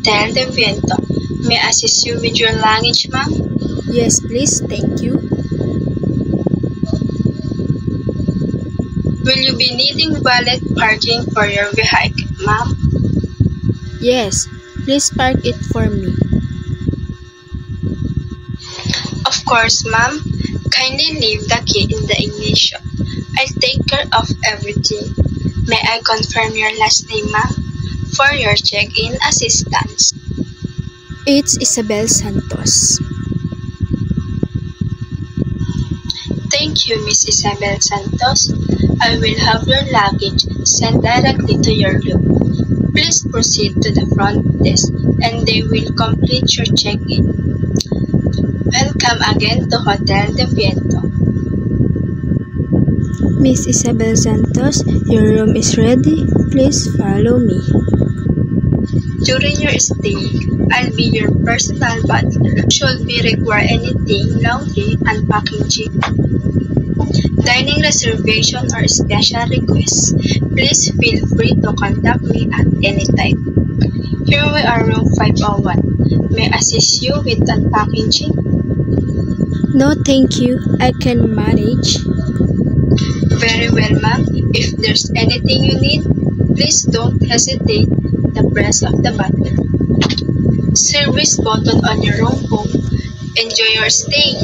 Hotel de Viento. May I assist you with your luggage, ma'am? Yes, please. Thank you. Will you be needing valet parking for your vehicle, ma'am? Yes, please park it for me. Of course, ma'am. Kindly leave the key in the ignition. I'll take care of everything. May I confirm your last name, ma'am, for your check-in assistance? It's Isabel Santos. Thank you, Miss Isabel Santos. I will have your luggage sent directly to your room. Please proceed to the front desk and they will complete your check-in. Welcome again to Hotel de Viento. Miss Isabel Santos, your room is ready. Please follow me. During your stay, I'll be your personal butler. Should we require anything, laundry, and packaging, dining reservation, or special requests, please feel free to contact me at any time. Here we are, room 501. May I assist you with unpackaging? No, thank you. I can manage. Very well, ma'am. If there's anything you need, please don't hesitate to press of the button. Service button on your room home. Enjoy your stay.